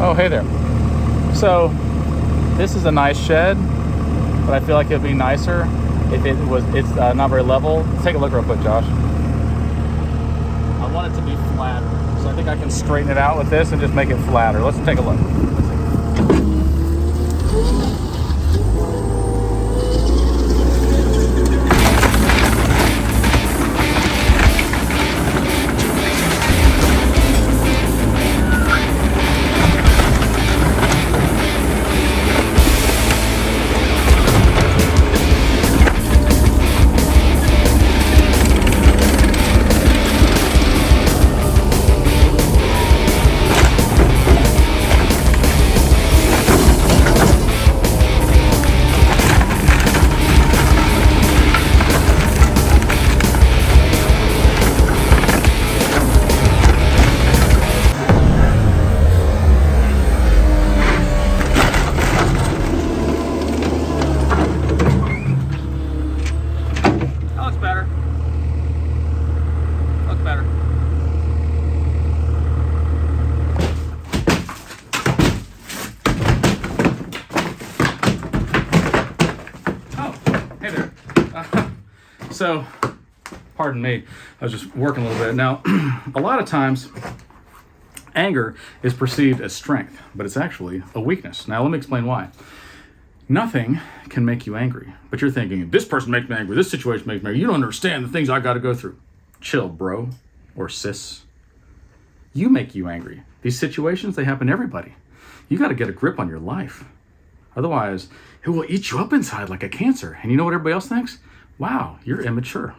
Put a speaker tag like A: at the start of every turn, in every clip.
A: Oh, hey there. So this is a nice shed, but I feel like it'd be nicer if it's not very level. Let's take a look real quick, Josh. I want it to be flatter, so I think I can straighten it out with this and just make it flatter. Let's take a look. So, pardon me, I was just working a little bit. Now, a lot of times, anger is perceived as strength, but it's actually a weakness. Now, let me explain why. Nothing can make you angry, but you're thinking, this person makes me angry, this situation makes me angry. You don't understand the things I got to go through. Chill, bro, or sis. You make you angry. These situations, they happen to everybody. You got to get a grip on your life. Otherwise, it will eat you up inside like a cancer. And you know what everybody else thinks? Wow, you're immature.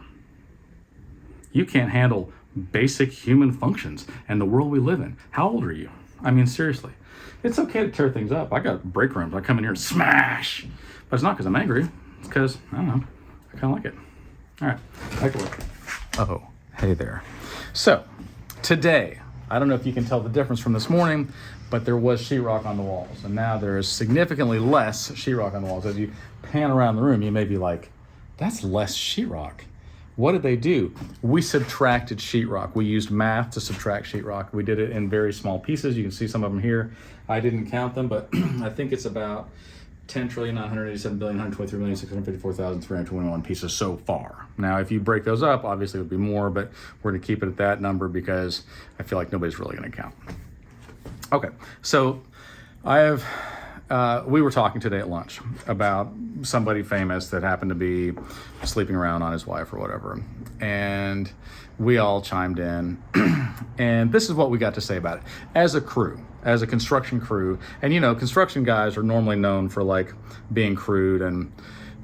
A: You can't handle basic human functions and the world we live in. How old are you? I mean, seriously. It's okay to tear things up. I got break rooms. I come in here and smash. But it's not because I'm angry. It's because, I don't know, I kind of like it. All right, take a look. Oh, hey there. So, today, I don't know if you can tell the difference from this morning, but there was sheetrock on the walls. And now there is significantly less sheetrock on the walls. As you pan around the room, you may be like, that's less sheetrock. What did they do? We subtracted sheetrock. We used math to subtract sheetrock. We did it in very small pieces. You can see some of them here. I didn't count them, but I think it's about 10,987,123,654,321 pieces so far. Now, if you break those up, obviously it would be more, but we're gonna keep it at that number because I feel like nobody's really gonna count. Okay, so we were talking today at lunch about somebody famous that happened to be sleeping around on his wife or whatever. And we all chimed in. And this is what we got to say about it. As a crew, as a construction crew, and you know, construction guys are normally known for like being crude and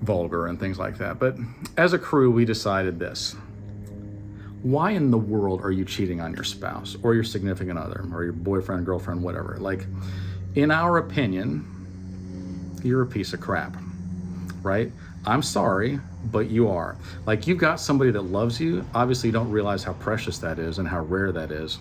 A: vulgar and things like that. But as a crew, we decided this. Why in the world are you cheating on your spouse or your significant other or your boyfriend, girlfriend, whatever? Like, in our opinion, you're a piece of crap, right? I'm sorry, but you are. Like, you've got somebody that loves you. Obviously, you don't realize how precious that is and how rare that is.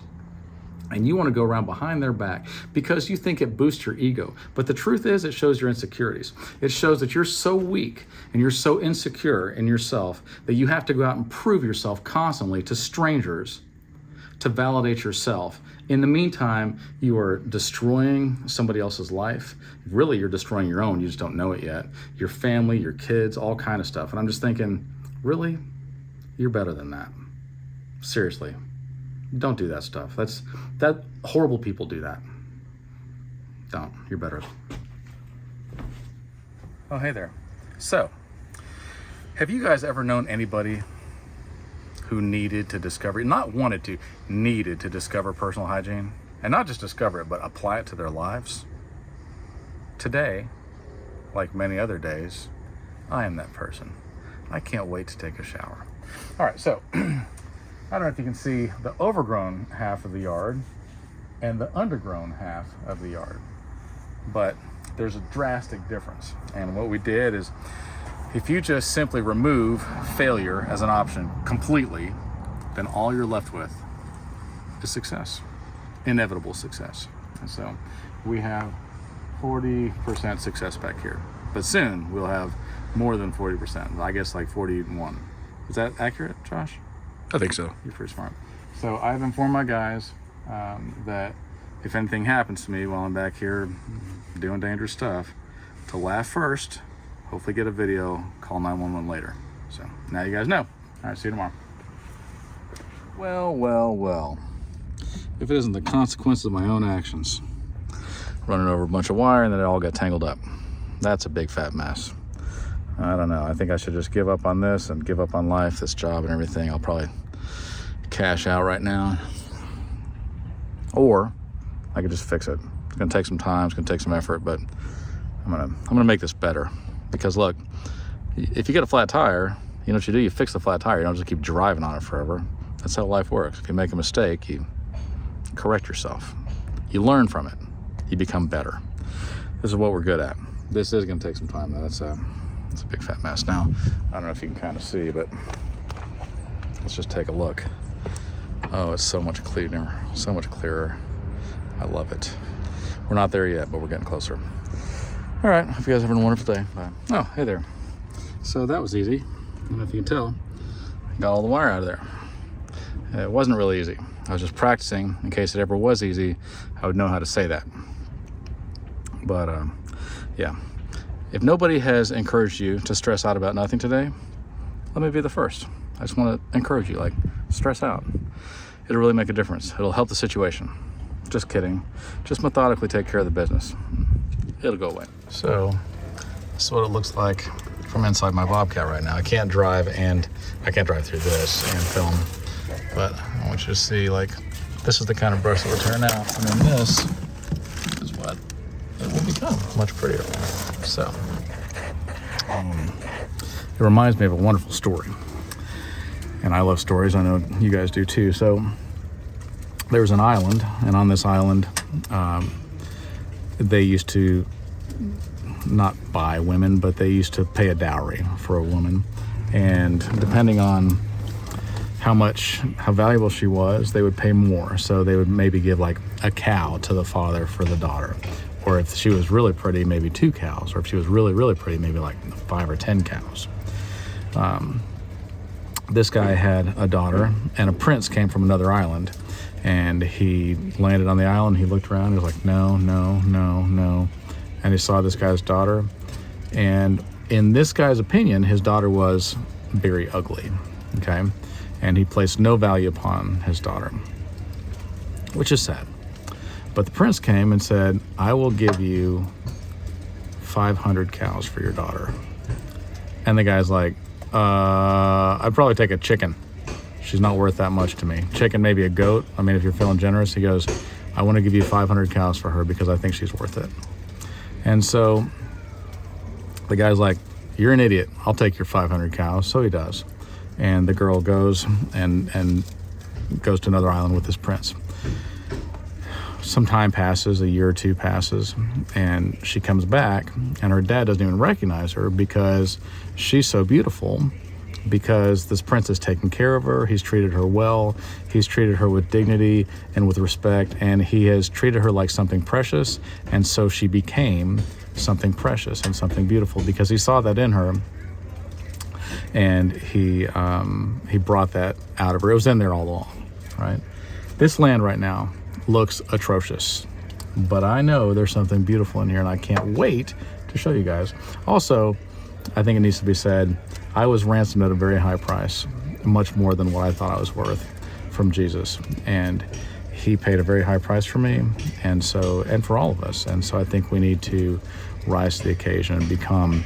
A: And you want to go around behind their back because you think it boosts your ego. But the truth is, it shows your insecurities. It shows that you're so weak and you're so insecure in yourself that you have to go out and prove yourself constantly to strangers to validate yourself. In the meantime, you are destroying somebody else's life. Really, you're destroying your own. You just don't know it yet. Your family, your kids, all kind of stuff. And I'm just thinking, really? You're better than that. Seriously. Don't do that stuff. That horrible people do that. Don't. You're better. Oh, hey there. So, have you guys ever known anybody who needed to discover, not wanted to, needed to discover personal hygiene? And not just discover it, but apply it to their lives? Today, like many other days, I am that person. I can't wait to take a shower. All right, so, I don't know if you can see the overgrown half of the yard and the undergrown half of the yard, but there's a drastic difference. And what we did is, if you just simply remove failure as an option completely, then all you're left with is success, inevitable success. And so we have 40% success back here, but soon we'll have more than 40%. I guess like 41. Is that accurate, Josh?
B: I think so.
A: You're pretty smart. So I've informed my guys that if anything happens to me while I'm back here doing dangerous stuff, to laugh first, hopefully get a video, call 911 later. So now you guys know. All right, see you tomorrow. Well. If it isn't the consequences of my own actions, running over a bunch of wire and then it all got tangled up. That's a big fat mess. I don't know. I think I should just give up on this and give up on life, this job and everything. I'll probably cash out right now. Or I could just fix it. It's gonna take some time, it's gonna take some effort, but I'm gonna make this better. Because look, if you get a flat tire, you know what you do? You fix the flat tire. You don't just keep driving on it forever. That's how life works. If you make a mistake, you correct yourself. You learn from it. You become better. This is what we're good at. This is gonna take some time though. It's a big fat mess. Now, I don't know if you can kind of see, but let's just take a look. Oh, it's so much cleaner, so much clearer. I love it. We're not there yet, but we're getting closer. All right, hope you guys are having a wonderful day. Bye. Oh, hey there. So that was easy. I don't know if you can tell. I got all the wire out of there. It wasn't really easy. I was just practicing in case it ever was easy. I would know how to say that. But yeah, if nobody has encouraged you to stress out about nothing today, let me be the first. I just want to encourage you, like, stress out. It'll really make a difference. It'll help the situation. Just kidding. Just methodically take care of the business. It'll go away. So this is what it looks like from inside my Bobcat right now. I can't drive through this and film, but I want you to see, like, this is the kind of brush that we're tearing out, and then this is what it will become, much prettier. So it reminds me of a wonderful story, and I love stories. I know you guys do too. So there was an island, and on this island they used to not buy women, but they used to pay a dowry for a woman, and depending on how valuable she was, they would pay more. So they would maybe give like a cow to the father for the daughter, or if she was really pretty, maybe 2 cows, or if she was really, really pretty, maybe like 5 or 10 cows. This guy had a daughter, and a prince came from another island, and he landed on the island. He looked around, he was like, no, and he saw this guy's daughter, and in this guy's opinion, his daughter was very ugly, okay? And he placed no value upon his daughter, which is sad. But the prince came and said, I will give you 500 cows for your daughter. And the guy's like, I'd probably take a chicken. She's not worth that much to me. Chicken, maybe a goat. I mean, if you're feeling generous. He goes, I want to give you 500 cows for her because I think she's worth it. And so the guy's like, you're an idiot. I'll take your 500 cows. So he does. And the girl goes and goes to another island with this prince. Some time passes, a year or 2 passes, and she comes back, and her dad doesn't even recognize her because she's so beautiful, because this prince has taken care of her. He's treated her well. He's treated her with dignity and with respect, and he has treated her like something precious, and so she became something precious and something beautiful because he saw that in her. And he brought that out of her. It was in there all along, right? This land right now looks atrocious, but I know there's something beautiful in here, and I can't wait to show you guys. Also, I think it needs to be said, I was ransomed at a very high price, much more than what I thought I was worth, from Jesus, and he paid a very high price for me, and for all of us. And so I think we need to rise to the occasion and become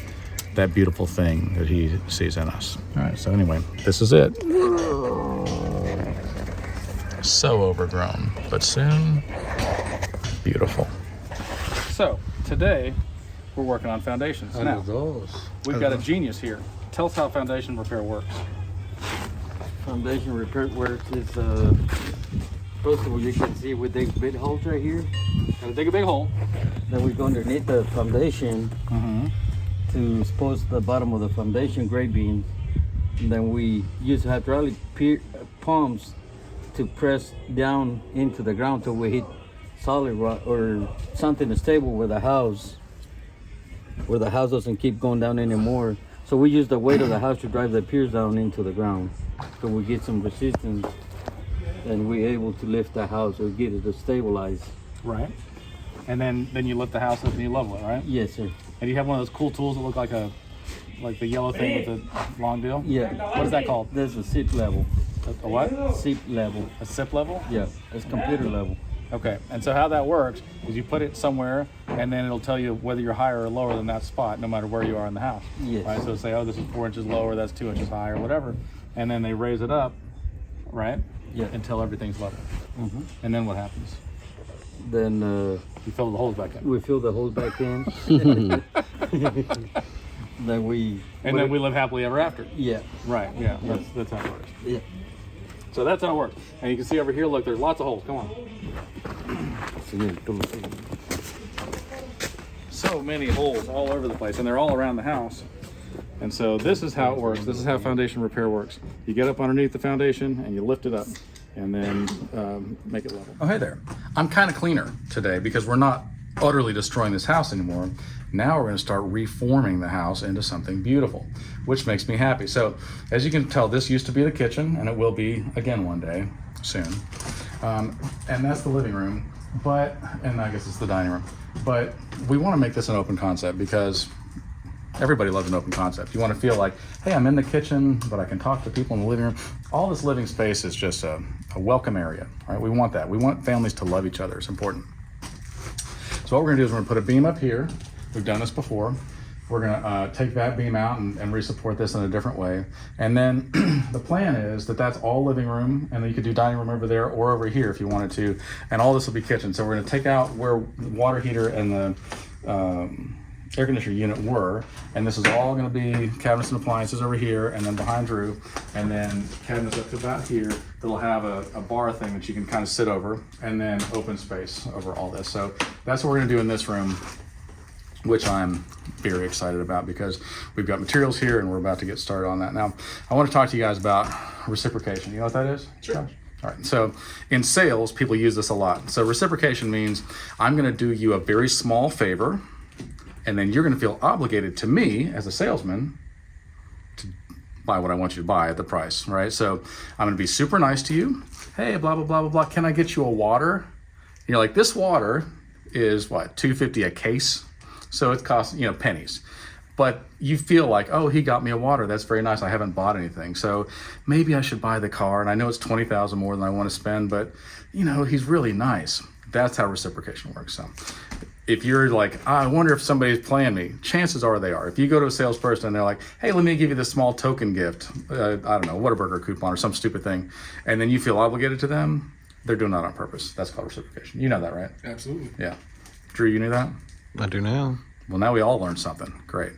A: that beautiful thing that he sees in us. All right, so anyway, this is it. So overgrown, but soon beautiful. So today we're working on foundations. Now we've got a genius here. Tell us how foundation repair works.
B: Foundation repair works is first of all, you can see with these big holes right here.
A: Gotta dig a big hole.
B: Then we go underneath the foundation to expose the bottom of the foundation grade beams. And then we use hydraulic pumps to press down into the ground till we hit solid rock or something stable where the house doesn't keep going down anymore. So we use the weight of the house to drive the piers down into the ground. So we get some resistance and we're able to lift the house or get it to stabilize.
A: right? And then you lift the house up and you level it, right?
B: Yes, sir.
A: And you have one of those cool tools that look like the yellow thing with the long deal?
B: Yeah.
A: What is that called?
B: There's a SIP level.
A: A what?
B: SIP level.
A: A SIP level?
B: Yeah, it's computer level.
A: Okay. And so how that works is you put it somewhere and then it'll tell you whether you're higher or lower than that spot, no matter where you are in the house.
B: Yes.
A: Right? So it'll say, oh, this is 4 inches lower, that's 2 inches higher, whatever. And then they raise it up, right?
B: Yeah.
A: Until everything's level. And then what happens?
B: Then
A: You fill the holes back in.
B: we fill the holes back in. Then we.
A: And then we live happily ever after.
B: Yeah.
A: Right, yeah. That's how it works.
B: Yeah.
A: So that's how it works. And you can see over here, look, there's lots of holes. Come on. So many holes all over the place, and they're all around the house. And so this is how it works. This is how foundation repair works. You get up underneath the foundation and you lift it up and then make it level. Oh, hey there. I'm kind of cleaner today because we're not utterly destroying this house anymore. Now we're going to start reforming the house into something beautiful, which makes me happy. So as you can tell, this used to be the kitchen, and it will be again one day soon. And that's the living room, and I guess it's the dining room. But we want to make this an open concept because everybody loves an open concept. You want to feel like, hey, I'm in the kitchen, but I can talk to people in the living room. All this living space is just a welcome area, right? We want that. We want families to love each other. It's important. So what we're gonna do is we're gonna put a beam up here. We've done this before. We're gonna take that beam out and re-support this in a different way. And then the plan is that that's all living room, and then you could do dining room over there or over here if you wanted to. And all this will be kitchen. So we're gonna take out where the water heater and the air conditioner unit were, and this is all going to be cabinets and appliances over here, and then behind Drew, and then cabinets up to about here that'll have a bar thing that you can kind of sit over, and then open space over all this. So that's what we're going to do in this room, which I'm very excited about because we've got materials here and we're about to get started on that. Now, I want to talk to you guys about reciprocation. You know what that is?
C: Sure.
A: Josh? All right, so in sales, people use this a lot. So reciprocation means I'm going to do you a very small favor, and then you're going to feel obligated to me as a salesman to buy what I want you to buy at the price, right? So I'm going to be super nice to you. Hey, blah, blah, blah, blah, blah. Can I get you a water? And you're like, this water is what, $2.50 a case? So it costs, pennies. But you feel like, oh, he got me a water. That's very nice. I haven't bought anything. So maybe I should buy the car. And I know it's $20,000 more than I want to spend, but he's really nice. That's how reciprocation works. So if you're like, I wonder if somebody's playing me, chances are they are. If you go to a salesperson and they're like, hey, let me give you this small token gift, I don't know, Whataburger coupon or some stupid thing, and then you feel obligated to them, they're doing that on purpose. That's called reciprocation. You know that, right?
C: Absolutely.
A: Yeah. Drew, you knew that?
D: I do now.
A: Well, now we all learned something. Great.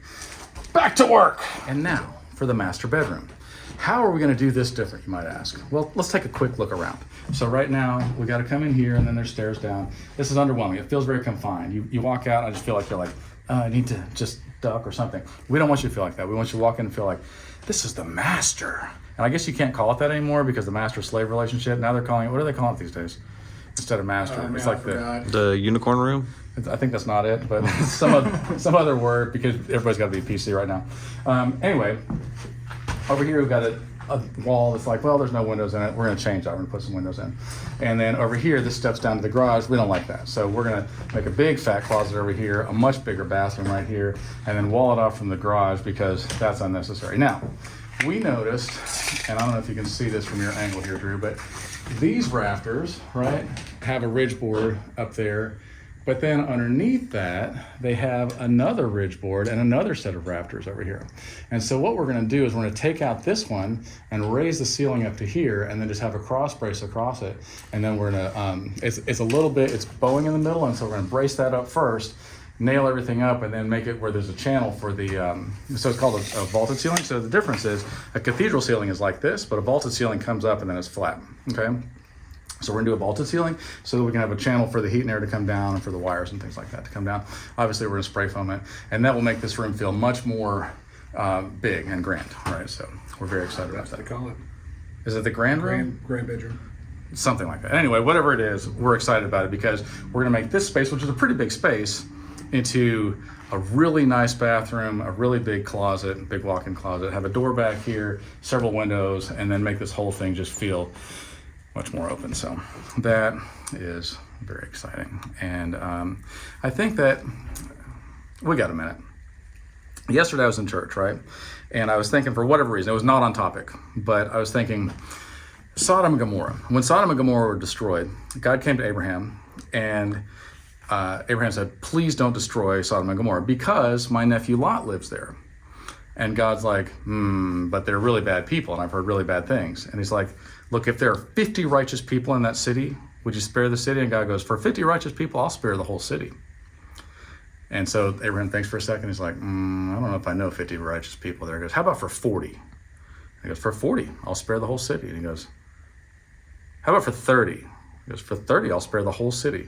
A: Back to work. And now for the master bedroom. How are we going to do this different, you might ask? Well, let's take a quick look around. So right now, we got to come in here, and then there's stairs down. This is underwhelming. It feels very confined. You walk out, and I just feel like you're like, I need to just duck or something. We don't want you to feel like that. We want you to walk in and feel like, this is the master. And I guess you can't call it that anymore because the master-slave relationship, now they're calling it, what do they call it these days? Instead of master. It's like
D: The unicorn room?
A: I think that's not it, but some other word because everybody's got to be PC right now. Anyway, over here we've got a wall that's like, well, there's no windows in it. We're going to change that. We're going to put some windows in. And then over here, this steps down to the garage. We don't like that. So we're going to make a big fat closet over here, a much bigger bathroom right here, and then wall it off from the garage because that's unnecessary. Now, we noticed, and I don't know if you can see this from your angle here, Drew, but these rafters, right, have a ridge board up there. But then underneath that, they have another ridge board and another set of rafters over here. And so what we're gonna do is we're gonna take out this one and raise the ceiling up to here and then just have a cross brace across it. And then we're gonna, it's a little bit, it's bowing in the middle, and so we're gonna brace that up first, nail everything up, and then make it where there's a channel for the, so it's called a vaulted ceiling. So the difference is a cathedral ceiling is like this, but a vaulted ceiling comes up and then it's flat, okay? So we're gonna do a vaulted ceiling so that we can have a channel for the heat and air to come down and for the wires and things like that to come down. Obviously we're gonna spray foam it, and that will make this room feel much more big and grand, right? So we're very excited about that.
C: They call it
A: Is it the grand room?
C: grand bedroom.
A: Something like that. Anyway, whatever it is, we're excited about it because we're gonna make this space, which is a pretty big space, into a really nice bathroom, a really big closet, big walk-in closet, have a door back here, several windows, and then make this whole thing just feel much more open. So that is very exciting. And I think that we got a minute. Yesterday I was in church, right? And I was thinking, for whatever reason, it was not on topic, but I was thinking, Sodom and Gomorrah. When Sodom and Gomorrah were destroyed, God came to Abraham, and Abraham said, please don't destroy Sodom and Gomorrah because my nephew Lot lives there. And God's like, but they're really bad people, and I've heard really bad things. And he's like, look, if there are 50 righteous people in that city, would you spare the city? And God goes, for 50 righteous people, I'll spare the whole city. And so Abraham thinks for a second. He's like, I don't know if I know 50 righteous people there. He goes, how about for 40? He goes, for 40, I'll spare the whole city. And he goes, how about for 30? He goes, for 30, I'll spare the whole city.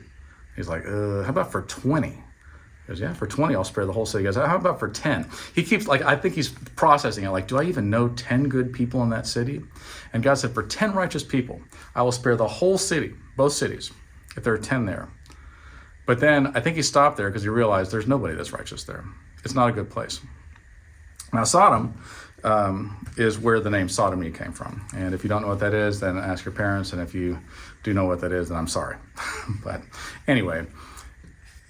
A: He's like, how about for 20? He goes, yeah, for 20, I'll spare the whole city. He goes, how about for 10? He keeps, like, I think he's processing it. Like, do I even know 10 good people in that city? And God said, for 10 righteous people, I will spare the whole city, both cities, if there are 10 there. But then I think he stopped there because he realized there's nobody that's righteous there. It's not a good place. Now, Sodom is where the name sodomy came from. And if you don't know what that is, then ask your parents. And if you do know what that is, then I'm sorry. But anyway,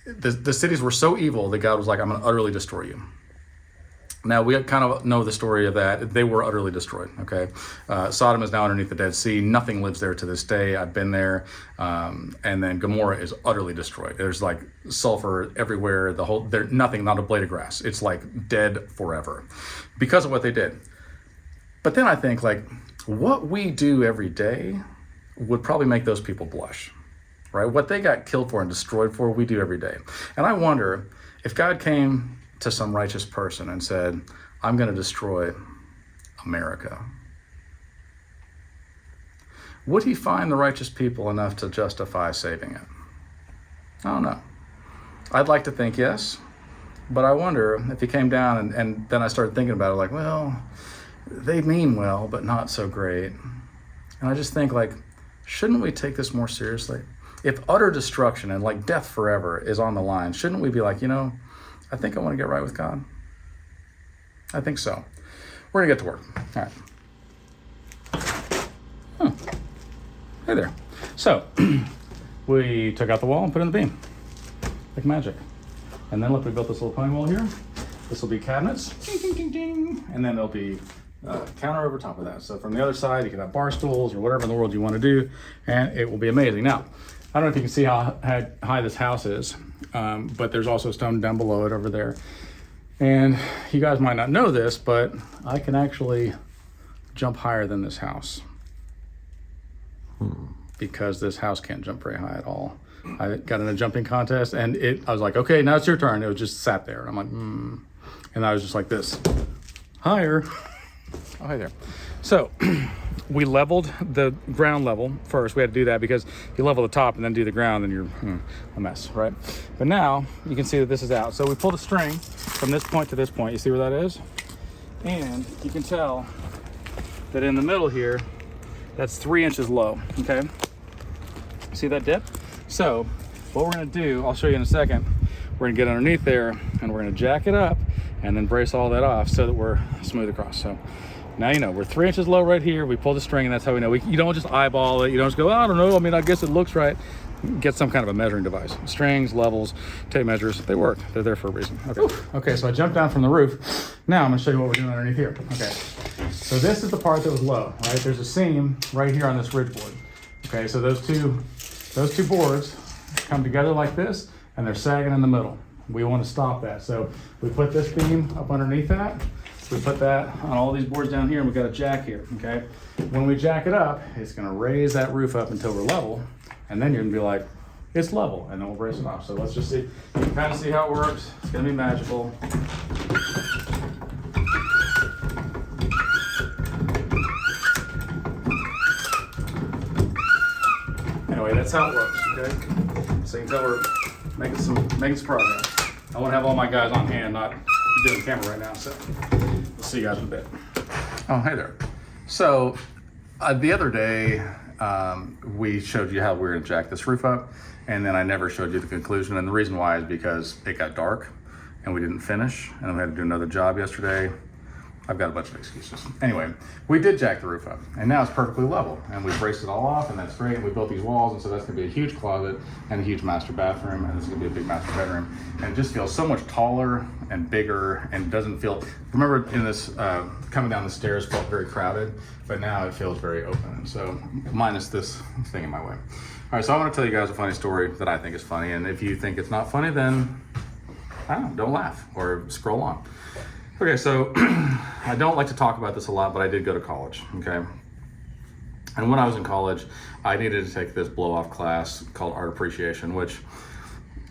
A: the cities were so evil that God was like, I'm going to utterly destroy you. Now, we kind of know the story of that. They were utterly destroyed, okay? Sodom is now underneath the Dead Sea. Nothing lives there to this day. I've been there. And then Gomorrah is utterly destroyed. There's like sulfur everywhere. Nothing, not a blade of grass. It's like dead forever because of what they did. But then I think, like, what we do every day would probably make those people blush, right? What they got killed for and destroyed for, we do every day. And I wonder if God came to some righteous person and said, I'm going to destroy America, would he find the righteous people enough to justify saving it? I don't know. I'd like to think yes, but I wonder if he came down and then I started thinking about it, like, well, they mean well, but not so great. And I just think, like, shouldn't we take this more seriously? If utter destruction and like death forever is on the line, shouldn't we be like, I think I want to get right with God? I think so. We're going to get to work. All right. Hey there. So, we took out the wall and put in the beam. Like magic. And then look, we built this little pony wall here. This will be cabinets. Ding, ding, ding, ding. And then there'll be a counter over top of that. So from the other side, you can have bar stools or whatever in the world you want to do, and it will be amazing. Now, I don't know if you can see how high this house is, but there's also stone down below it over there. And you guys might not know this, but I can actually jump higher than this house because this house can't jump very high at all. I got in a jumping contest and I was like, okay, now it's your turn. It was just sat there. I'm like, And I was just like this, higher. Oh, hey there. So we leveled the ground level first. We had to do that because if you level the top and then do the ground, then you're a mess, right? But now you can see that this is out. So we pulled a string from this point to this point. You see where that is? And you can tell that in the middle here, that's 3 inches low, okay? See that dip? So what we're gonna do, I'll show you in a second, we're gonna get underneath there and we're gonna jack it up and then brace all that off so that we're smooth across. So now you know, we're 3 inches low right here. We pull the string and that's how we know. You don't just eyeball it. You don't just go, I don't know. I mean, I guess it looks right. Get some kind of a measuring device. Strings, levels, tape measures, they work. They're there for a reason. Okay. Okay, so I jumped down from the roof. Now I'm gonna show you what we're doing underneath here. Okay, so this is the part that was low, right? There's a seam right here on this ridge board. Okay, so those two boards come together like this and they're sagging in the middle. We want to stop that. So we put this beam up underneath that. We put that on all these boards down here and we've got a jack here, okay? When we jack it up, it's gonna raise that roof up until we're level, and then you're gonna be like, it's level, and then we'll brace it off. So let's just see, you can kind of see how it works. It's gonna be magical. Anyway, that's how it works, okay? So you can tell we're making some progress. I want to have all my guys on hand, not doing the camera right now, so we'll see you guys in a bit. Oh, hey there. So the other day, we showed you how we were gonna jack this roof up, and then I never showed you the conclusion, and the reason why is because it got dark and we didn't finish, and we had to do another job yesterday. I've got a bunch of excuses. Anyway, we did jack the roof up, and now it's perfectly level, and we braced it all off, and that's great. And we built these walls, and so that's gonna be a huge closet and a huge master bathroom, and this is gonna be a big master bedroom. And it just feels so much taller and bigger, and doesn't feel, remember in this, coming down the stairs felt very crowded, but now it feels very open. So minus this thing in my way. All right, so I wanna tell you guys a funny story that I think is funny, and if you think it's not funny, then I don't laugh or scroll on. Okay, so I don't like to talk about this a lot, but I did go to college, okay? And when I was in college, I needed to take this blow-off class called Art Appreciation, which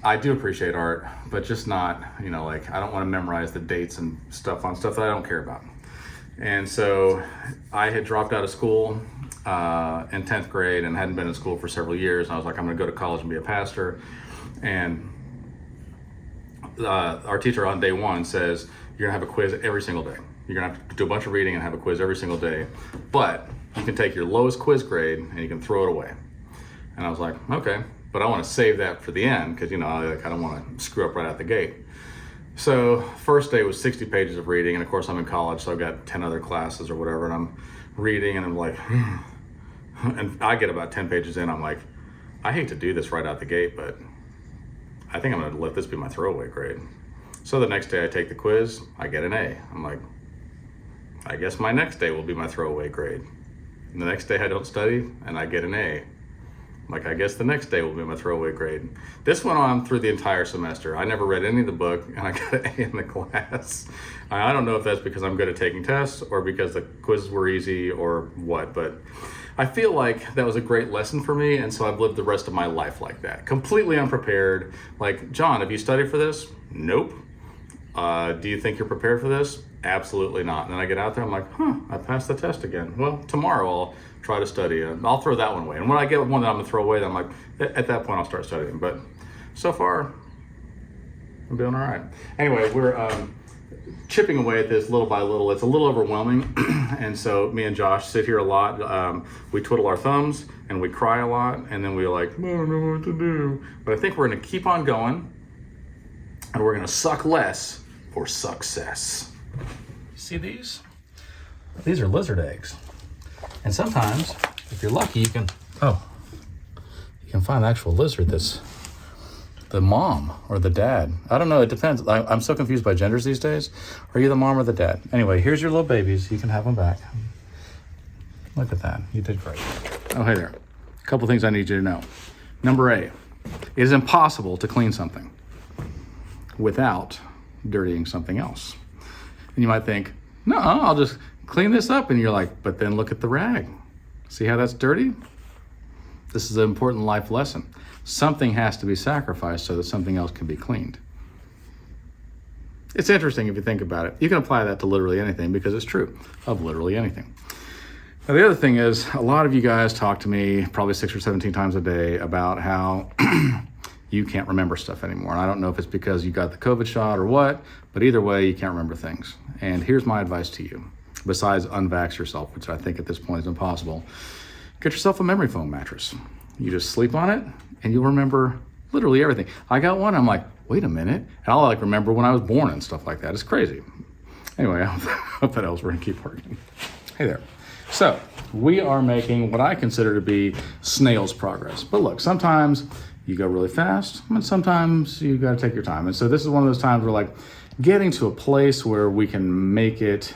A: I do appreciate art, but just not, you know, like I don't want to memorize the dates and stuff on stuff that I don't care about. And so I had dropped out of school in 10th grade and hadn't been in school for several years. And I was like, I'm gonna go to college and be a pastor. And our teacher on day one says, you're gonna have a quiz every single day. You're gonna have to do a bunch of reading and have a quiz every single day, but you can take your lowest quiz grade and you can throw it away. And I was like, okay, but I wanna save that for the end because, you know, I don't wanna screw up right out the gate. So first day was 60 pages of reading, and of course I'm in college, so I've got 10 other classes or whatever, and I'm reading and I'm like, and I get about 10 pages in, I'm like, I hate to do this right out the gate, but I think I'm gonna let this be my throwaway grade. So the next day I take the quiz, I get an A. I'm like, I guess my next day will be my throwaway grade. And the next day I don't study and I get an A. I'm like, I guess the next day will be my throwaway grade. This went on through the entire semester. I never read any of the book and I got an A in the class. I don't know if that's because I'm good at taking tests or because the quizzes were easy or what, but I feel like that was a great lesson for me, and so I've lived the rest of my life like that. Completely unprepared. Like, John, have you studied for this? Nope. Do you think you're prepared for this? Absolutely not. And then I get out there, I'm like, I passed the test again. Well, tomorrow I'll try to study. I'll throw that one away. And when I get one that I'm gonna throw away, then I'm like, at that point I'll start studying. But so far, I'm doing all right. Anyway, we're chipping away at this little by little. It's a little overwhelming. And so me and Josh sit here a lot. We twiddle our thumbs and we cry a lot. And then we're like, I don't know what to do. But I think we're gonna keep on going, and we're gonna suck less for success. See these? These are lizard eggs. And sometimes, if you're lucky, you can find the actual lizard that's the mom or the dad. I don't know, it depends. I'm so confused by genders these days. Are you the mom or the dad? Anyway, here's your little babies. You can have them back. Look at that, you did great. Oh, hey there. A couple things I need you to know. Number A, it is impossible to clean something without dirtying something else. And you might think, no, I'll just clean this up. And you're like, but then look at the rag. See how that's dirty? This is an important life lesson. Something has to be sacrificed so that something else can be cleaned. It's interesting if you think about it. You can apply that to literally anything because it's true of literally anything. Now, the other thing is, a lot of you guys talk to me probably 6 or 17 times a day about how you can't remember stuff anymore. And I don't know if it's because you got the COVID shot or what, but either way, you can't remember things. And here's my advice to you, besides unvax yourself, which I think at this point is impossible. Get yourself a memory foam mattress. You just sleep on it and you'll remember literally everything. I got one, I'm like, wait a minute. And I'll like remember when I was born and stuff like that. It's crazy. Anyway, I hope that else we're gonna keep working. Hey there. So we are making what I consider to be snail's progress. But look, sometimes you go really fast, and sometimes you gotta take your time. And so this is one of those times where like getting to a place where we can make it,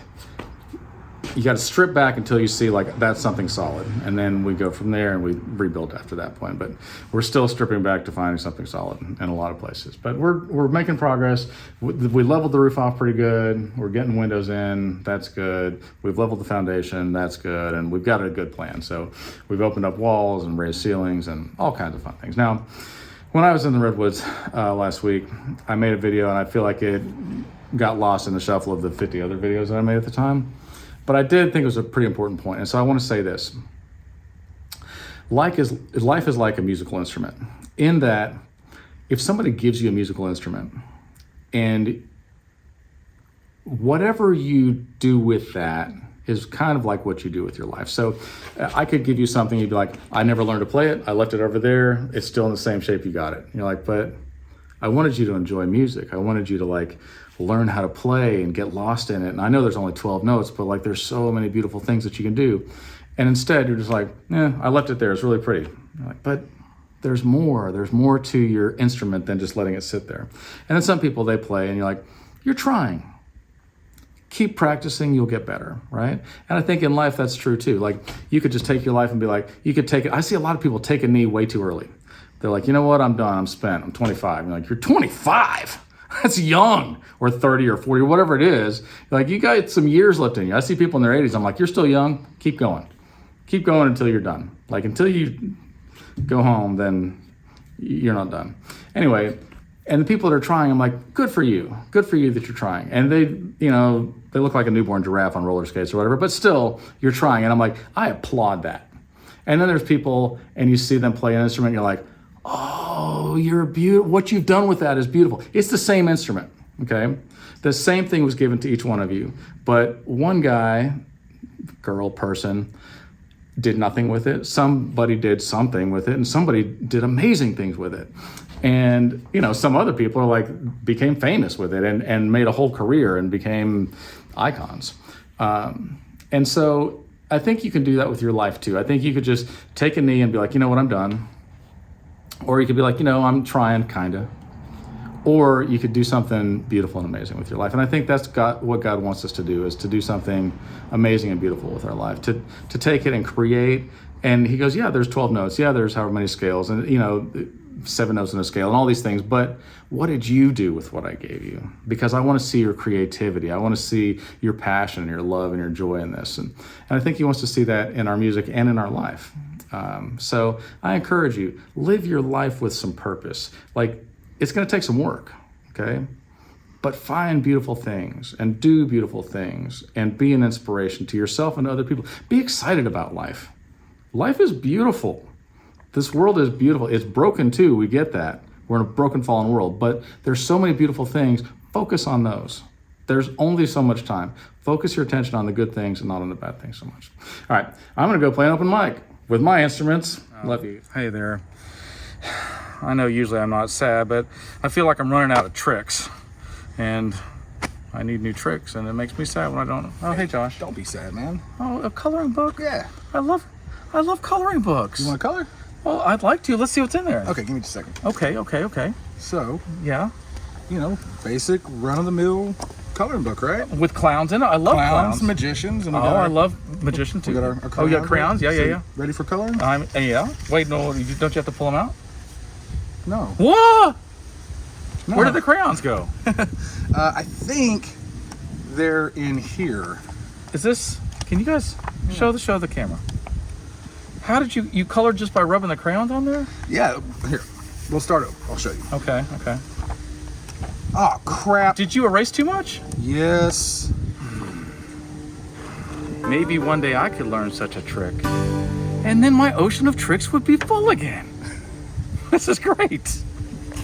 A: you gotta strip back until you see like that's something solid. And then we go from there and we rebuild after that point. But we're still stripping back to finding something solid in a lot of places. But we're making progress. We leveled the roof off pretty good. We're getting windows in, that's good. We've leveled the foundation, that's good. And we've got a good plan. So we've opened up walls and raised ceilings and all kinds of fun things. Now, when I was in the Redwoods last week, I made a video and I feel like it got lost in the shuffle of the 50 other videos that I made at the time. But I did think it was a pretty important point. And so I want to say this. Life is like a musical instrument in that if somebody gives you a musical instrument and whatever you do with that is kind of like what you do with your life. So I could give you something, you'd be like, I never learned to play it. I left it over there. It's still in the same shape you got it. And you're like, but I wanted you to enjoy music. I wanted you to like learn how to play and get lost in it. And I know there's only 12 notes, but like there's so many beautiful things that you can do. And instead you're just like, I left it there. It's really pretty. You're like, but there's more. There's more to your instrument than just letting it sit there. And then some people, they play and you're like, you're trying. Keep practicing, you'll get better, right? And I think in life that's true too. Like you could just take your life and be like, you could take it. I see a lot of people take a knee way too early. They're like, you know what, I'm done, I'm spent, I'm 25. You're like, you're 25? That's young. Or 30 or 40, or whatever it is. You're like, you got some years left in you. I see people in their 80s, I'm like, you're still young, keep going. Keep going until you're done. Like until you go home, then you're not done. Anyway, and the people that are trying, I'm like, good for you that you're trying. And they, they look like a newborn giraffe on roller skates or whatever, but still you're trying. And I'm like, I applaud that. And then there's people and you see them play an instrument and you're like, oh, you're beautiful. What you've done with that is beautiful. It's the same instrument, okay? The same thing was given to each one of you, but one guy, girl, person, did nothing with it. Somebody did something with it and somebody did amazing things with it. And, some other people are like, became famous with it and made a whole career and became icons. And so I think you can do that with your life too. I think you could just take a knee and be like, you know what, I'm done. Or you could be like, I'm trying, kinda. Or you could do something beautiful and amazing with your life. And I think that's what God wants us to do, is to do something amazing and beautiful with our life, to take it and create. And he goes, yeah, there's 12 notes. Yeah, there's however many scales and, 7 notes in a scale and all these things. But what did you do with what I gave you? Because I want to see your creativity. I want to see your passion and your love and your joy in this. And I think he wants to see that in our music and in our life. So I encourage you, live your life with some purpose. Like, it's going to take some work, okay? But find beautiful things and do beautiful things and be an inspiration to yourself and to other people. Be excited about life. Life is beautiful. This world is beautiful. It's broken too, we get that. We're in a broken, fallen world, but there's so many beautiful things. Focus on those. There's only so much time. Focus your attention on the good things and not on the bad things so much. All right, I'm gonna go play an open mic with my instruments. Love you. Hey there. I know usually I'm not sad, but I feel like I'm running out of tricks. And I need new tricks, and it makes me sad when I don't. Oh, hey Josh.
C: Don't be sad, man.
A: Oh, a coloring book?
C: Yeah.
A: I love coloring books.
C: You want to color?
A: Well, I'd like to. Let's see what's in there.
C: Okay, give me just a second.
A: Okay.
C: So,
A: Yeah.
C: basic run-of-the-mill coloring book, right?
A: With clowns in it. I love clowns.
C: Magicians, and
A: Oh,
C: we got
A: I love magician too.
C: we got our
A: Oh, you got crayons? Yeah,
C: So,
A: yeah.
C: Ready for coloring?
A: Yeah. Wait, no, don't you have to pull them out?
C: No.
A: What?
C: No.
A: Where did the crayons go?
C: I think they're in here.
A: Is this? Can you guys show the camera? How did you colored just by rubbing the crayons on there?
C: Yeah. Here, we'll start over. I'll show you.
A: Okay.
C: Oh crap.
A: Did you erase too much?
C: Yes.
A: Maybe one day I could learn such a trick, and then my ocean of tricks would be full again. This is great.